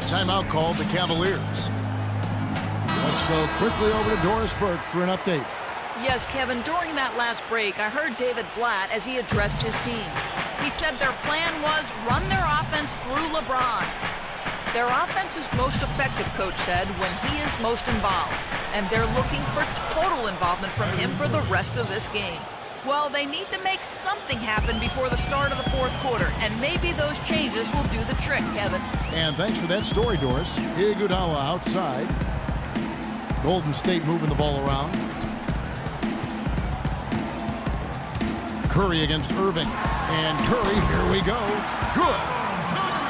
Timeout called the Cavaliers. Let's go quickly over to Doris Burke for an update. Yes, Kevin, during that last break, I heard David Blatt as he addressed his team. He said their plan was run their offense through LeBron. Their offense is most effective, Coach said, when he is most involved. And they're looking for total involvement from him for the rest of this game. Well, they need to make something happen before the start of the fourth quarter, and maybe those changes will do the trick, Kevin. And thanks for that story, Doris. Iguodala outside. Golden State moving the ball around. Curry against Irving. And Curry, here we go. Good.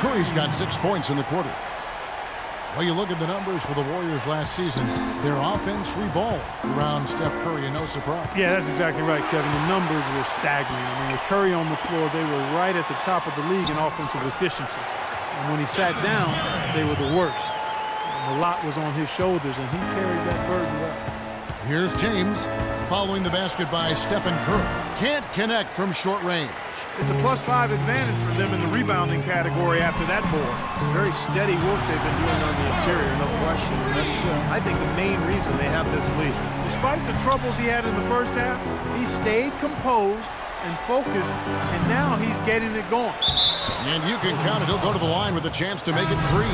Curry's got 6 points in the quarter. Well, you look at the numbers for the Warriors last season, their offense revolved around Steph Curry, and no surprise. Yeah, that's exactly right, Kevin. The numbers were staggering. I mean, with Curry on the floor, they were right at the top of the league in offensive efficiency. And when he sat down, they were the worst. And a lot was on his shoulders, and he carried that burden well. Here's James following the basket by Stephen Curry. Can't connect from short range. It's a +5 advantage for them in the rebounding category after that board. Very steady work they've been doing on the interior, no question. And that's, I think, the main reason they have this lead. Despite the troubles he had in the first half, he stayed composed and focused, and now he's getting it going. And you can count it. He'll go to the line with a chance to make it 3.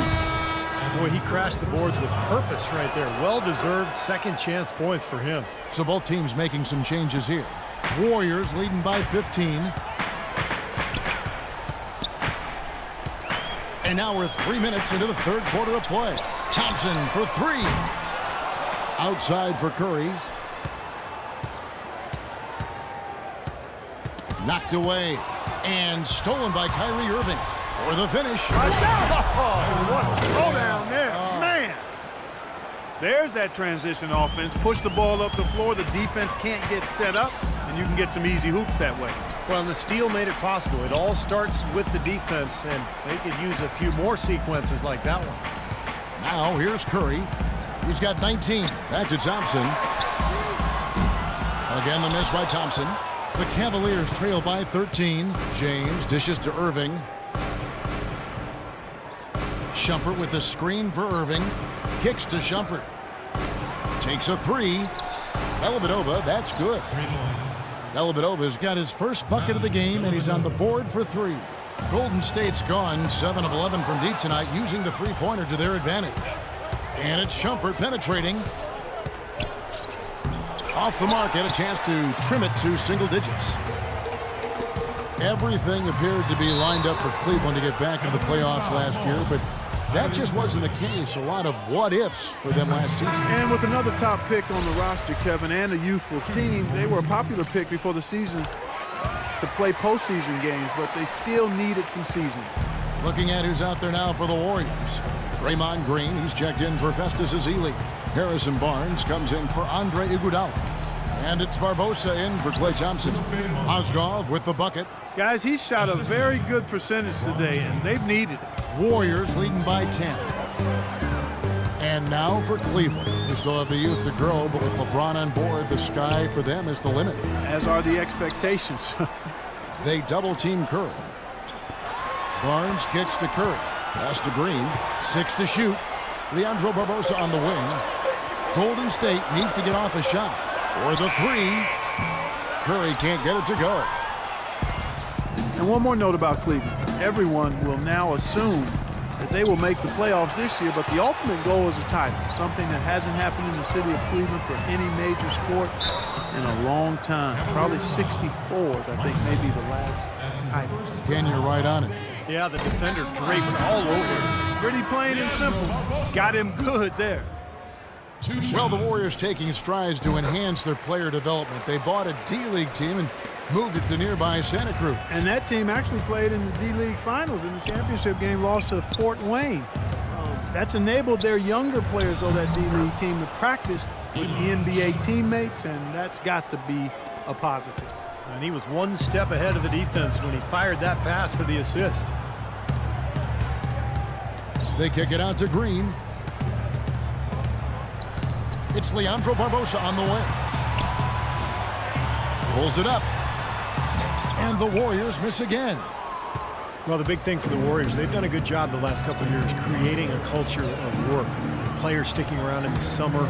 Boy, he crashed the boards with purpose right there. Well-deserved second chance points for him. So both teams making some changes here. Warriors leading by 15. And now we're 3 minutes into the third quarter of play. Thompson for 3. Outside for Curry. Knocked away. And stolen by Kyrie Irving for the finish. What a throwdown there. Man. There's that transition offense. Push the ball up the floor. The defense can't get set up, and you can get some easy hoops that way. Well, and the steal made it possible. It all starts with the defense, and they could use a few more sequences like that one. Now here's Curry. He's got 19. Back to Thompson. Again, the miss by Thompson. The Cavaliers trail by 13. James dishes to Irving. Shumpert with the screen for Irving. Kicks to Shumpert. Takes a 3. Dellavedova, that's good. Dellavedova's got his first bucket of the game, and he's on the board for 3. Golden State's gone 7 of 11 from deep tonight, using the three-pointer to their advantage. And it's Shumpert penetrating. Off the mark, had a chance to trim it to single digits. Everything appeared to be lined up for Cleveland to get back into the playoffs last year, but that just wasn't the case. A lot of what-ifs for them last season. And with another top pick on the roster, Kevin, and a youthful team, they were a popular pick before the season to play postseason games, but they still needed some seasoning. Looking at who's out there now for the Warriors. Draymond Green, he's checked in for Festus Ezeli. Harrison Barnes comes in for Andre Iguodala. And it's Barbosa in for Klay Thompson. Mozgov with the bucket. Guys, he shot a very good percentage today, and they've needed it. Warriors leading by 10. And now for Cleveland. They still have the youth to grow, but with LeBron on board, the sky for them is the limit. As are the expectations. They double-team Curry. Barnes kicks to Curry. Pass to Green. 6 to shoot. Leandro Barbosa on the wing. Golden State needs to get off a shot. For the 3. Curry can't get it to go. And one more note about Cleveland. Everyone will now assume that they will make the playoffs this year, but the ultimate goal is a title, something that hasn't happened in the city of Cleveland for any major sport in a long time. Probably 64th, I think, may be the last title. Again, you're right on it. Yeah, the defender draped all over him. Pretty plain and simple. Got him good there. Well, the Warriors taking strides to enhance their player development. They bought a D-League team and moved it to nearby Santa Cruz. And that team actually played in the D-League Finals in the championship game, lost to Fort Wayne. That's enabled their younger players, though, that D-League team, to practice with the NBA teammates, and that's got to be a positive. And he was one step ahead of the defense when he fired that pass for the assist. They kick it out to Green. It's Leandro Barbosa on the wing. Pulls it up. And the Warriors miss again. Well, the big thing for the Warriors, they've done a good job the last couple of years creating a culture of work. Players sticking around in the summer,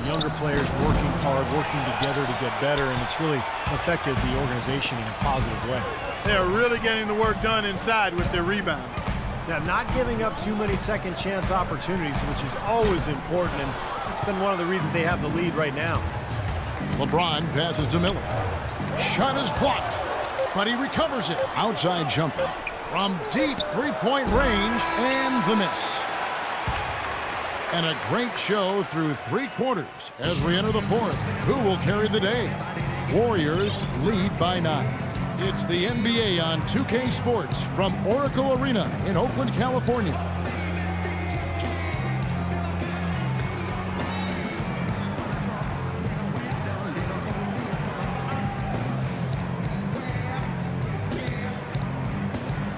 younger players working hard, working together to get better, and it's really affected the organization in a positive way. They're really getting the work done inside with their rebound. Yeah, not giving up too many second chance opportunities, which is always important, and that's been one of the reasons they have the lead right now. LeBron passes to Miller. Shot is blocked, but he recovers it. Outside jumper from deep three-point range, and the miss. And a great show through 3 quarters as we enter the 4th. Who will carry the day? Warriors lead by 9. It's the NBA on 2K Sports from Oracle Arena in Oakland, California.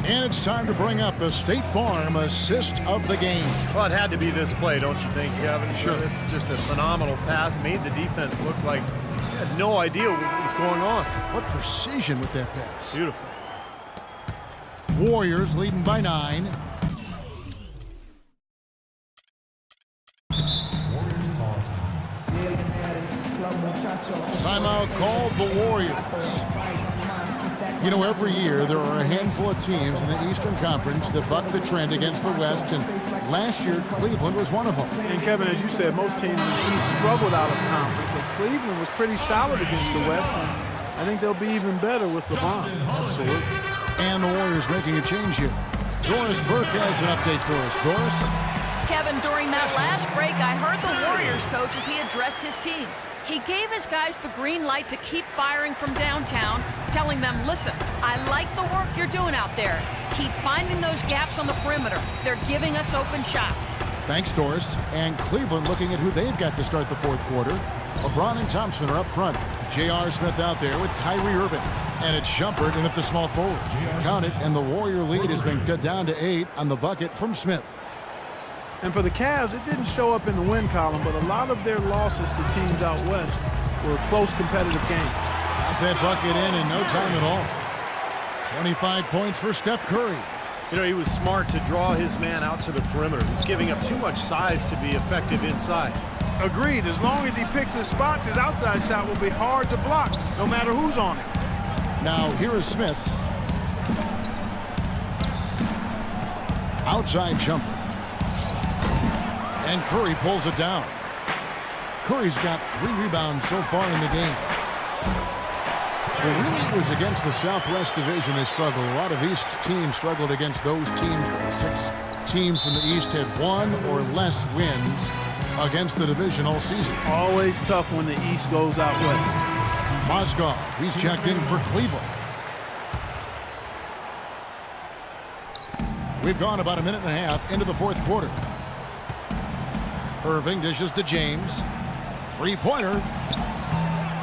And it's time to bring up the State Farm assist of the game. Well, it had to be this play, don't you think, Kevin? Sure. This is just a phenomenal pass. Made the defense look like they had no idea what was going on. What precision with that pass. Beautiful. Warriors leading by 9. Timeout called the Warriors. You know, every year there are a handful of teams in the Eastern Conference that buck the trend against the West, and last year Cleveland was one of them. And Kevin, as you said, most teams in the East struggled out of conference, but Cleveland was pretty solid against the West, and I think they'll be even better with LeBron. Absolutely. And the Warriors making a change here. Doris Burke has an update for us. Doris? Kevin, during that last break, I heard the Warriors coach as he addressed his team. He gave his guys the green light to keep firing from downtown, telling them, listen, I like the work you're doing out there. Keep finding those gaps on the perimeter. They're giving us open shots. Thanks, Doris. And Cleveland looking at who they've got to start the 4th quarter. LeBron and Thompson are up front. J.R. Smith out there with Kyrie Irving. And it's Shumpert in at the small forward. Count it, and the Warrior lead has been cut down to 8 on the bucket from Smith. And for the Cavs, it didn't show up in the win column, but a lot of their losses to teams out west were close competitive games. Got that bucket in no time at all. 25 points for Steph Curry. You know, he was smart to draw his man out to the perimeter. He's giving up too much size to be effective inside. Agreed. As long as he picks his spots, his outside shot will be hard to block, no matter who's on it. Now, here is Smith. Outside jumper. And Curry pulls it down. Curry's got 3 rebounds so far in the game. Well, really, it was against the Southwest Division they struggled. A lot of East teams struggled against those teams. 6 teams from the East had 1 or less wins against the division all season. Always tough when the East goes out west. Mozgov, he's checked in for Cleveland. We've gone about a minute and a half into the 4th quarter. Irving dishes to James. 3-pointer.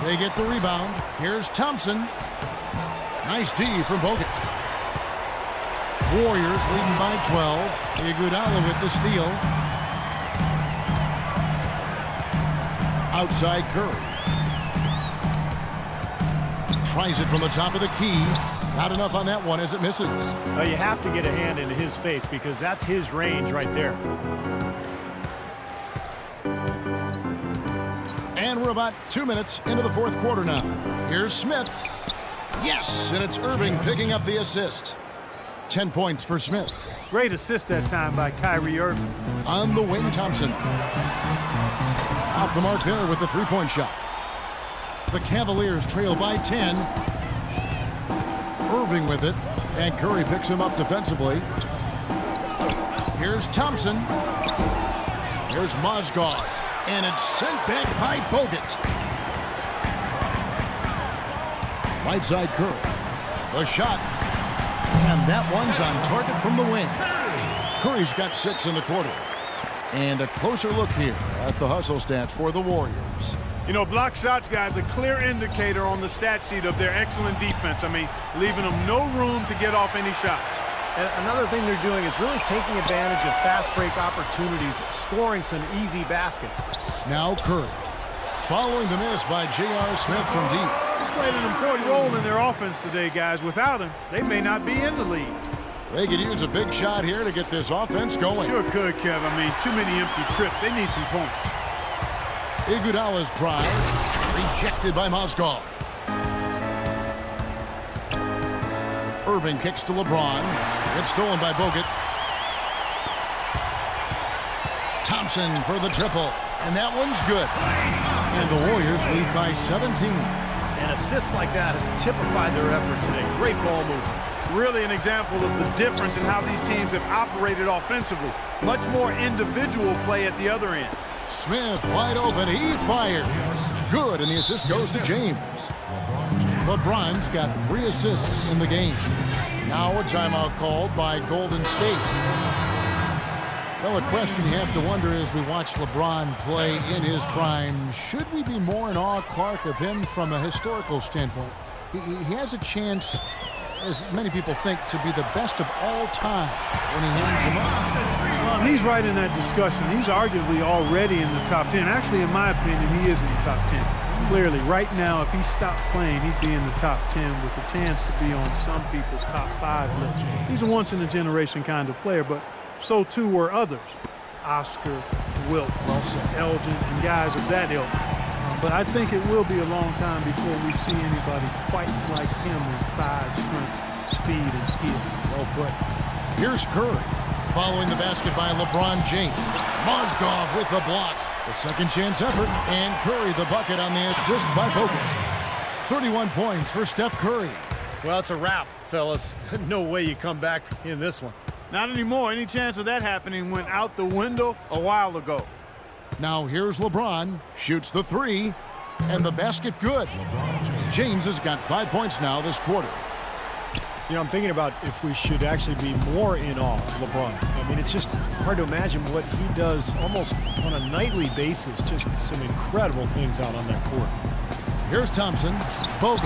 They get the rebound. Here's Thompson. Nice D from Bogut. Warriors leading by 12. Iguodala with the steal. Outside Curry. Tries it from the top of the key. Not enough on that one as it misses. You have to get a hand into his face because that's his range right there. And we're about 2 minutes into the 4th quarter now. Here's Smith. Yes, and it's Irving picking up the assist. 10 points for Smith. Great assist that time by Kyrie Irving. On the wing, Thompson. Off the mark there with the 3-point shot. The Cavaliers trail by 10. Irving with it, and Curry picks him up defensively. Here's Thompson. Here's Mozgov, and it's sent back by Bogut. Right side Curry. The shot, and that one's on target from the wing. Curry's got 6 in the quarter. And a closer look here at the hustle stats for the Warriors. You know, block shots, guys, a clear indicator on the stat sheet of their excellent defense. I mean, leaving them no room to get off any shots. And another thing they're doing is really taking advantage of fast break opportunities, scoring some easy baskets. Now Curry, following the miss by J.R. Smith from deep. He's played an important role in their offense today, guys. Without him, they may not be in the lead. They could use a big shot here to get this offense going. Sure could, Kev. I mean, too many empty trips. They need some points. Iguodala's drive, rejected by Mozgov. Irving kicks to LeBron. It's stolen by Bogut. Thompson for the triple, and that one's good. And the Warriors lead by 17. And assists like that have typified their effort today. Great ball movement. Really an example of the difference in how these teams have operated offensively. Much more individual play at the other end. Smith wide open, he fires. Good, and the assist goes to James. LeBron's got 3 assists in the game. Now a timeout called by Golden State. Well, a question you have to wonder as we watch LeBron play in his prime, should we be more in awe, Clark, of him from a historical standpoint? He has a chance, as many people think, to be the best of all time when he hangs him up. He's right in that discussion. He's arguably already in the top 10. Actually, in my opinion, he is in the top 10. Clearly, right now, if he stopped playing, he'd be in the top 10 with a chance to be on some people's top 5 list. He's a once-in-a-generation kind of player, but so too were others. Oscar, Wilt, Elgin, and guys of that ilk. But I think it will be a long time before we see anybody quite like him in size, strength, speed, and skill. Well put. Here's Curry, following the basket by LeBron James. Mozgov with the block. The second chance effort, and Curry the bucket on the assist by Bogut. 31 points for Steph Curry. Well, it's a wrap, fellas. No way you come back in this one. Not anymore. Any chance of that happening went out the window a while ago. Now here's LeBron, shoots the 3, and the basket good. James has got 5 points now this quarter. You know, I'm thinking about if we should actually be more in awe of LeBron. I mean, it's just hard to imagine what he does almost on a nightly basis. Just some incredible things out on that court. Here's Thompson. Bogut,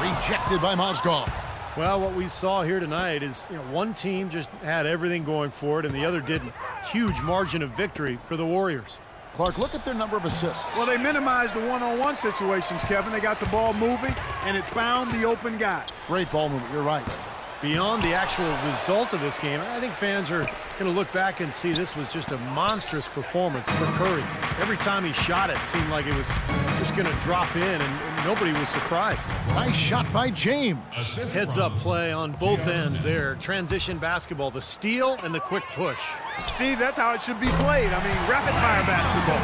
rejected by Mozgov. Well, what we saw here tonight is, one team just had everything going for it and the other didn't. Huge margin of victory for the Warriors. Clark, look at their number of assists. Well, they minimized the one-on-one situations, Kevin. They got the ball moving, and it found the open guy. Great ball movement, you're right. Beyond the actual result of this game, I think fans are going to look back and see this was just a monstrous performance for Curry. Every time he shot it seemed like it was just going to drop in, and nobody was surprised. Nice shot by James. Heads-up play on both ends there. Transition basketball, the steal and the quick push. Steve, that's how it should be played. I mean, rapid-fire basketball.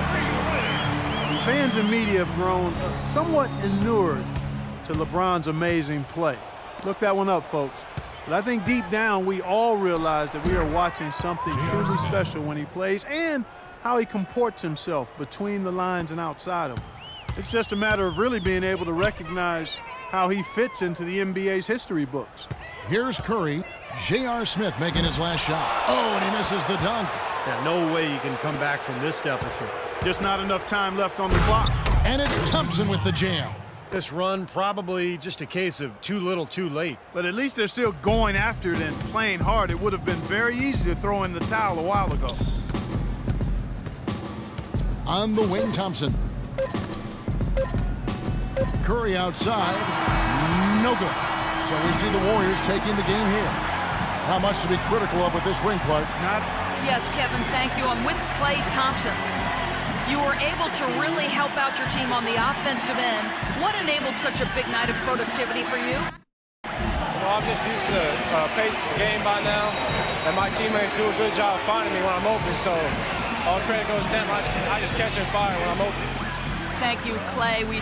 Fans and media have grown somewhat inured to LeBron's amazing play. Look that one up, folks. But I think deep down, we all realize that we are watching something truly special when he plays and how he comports himself between the lines and outside of them. It's just a matter of really being able to recognize how he fits into the NBA's history books. Here's Curry. J.R. Smith making his last shot. Oh, and he misses the dunk. Yeah, no way you can come back from this deficit. Just not enough time left on the clock. And it's Thompson with the jam. This run probably just a case of too little too late. But at least they're still going after it and playing hard. It would have been very easy to throw in the towel a while ago. On the wing, Thompson. Curry outside. No good. So we see the Warriors taking the game here. How much to be critical of with this win, Clark? Yes, Kevin, thank you. I'm with Klay Thompson. You were able to really help out your team on the offensive end. What enabled such a big night of productivity for you? Well, I'm just used to the pace of the game by now, and my teammates do a good job finding me when I'm open, so all credit goes to them. I just catch and fire when I'm open. Thank you, Klay. We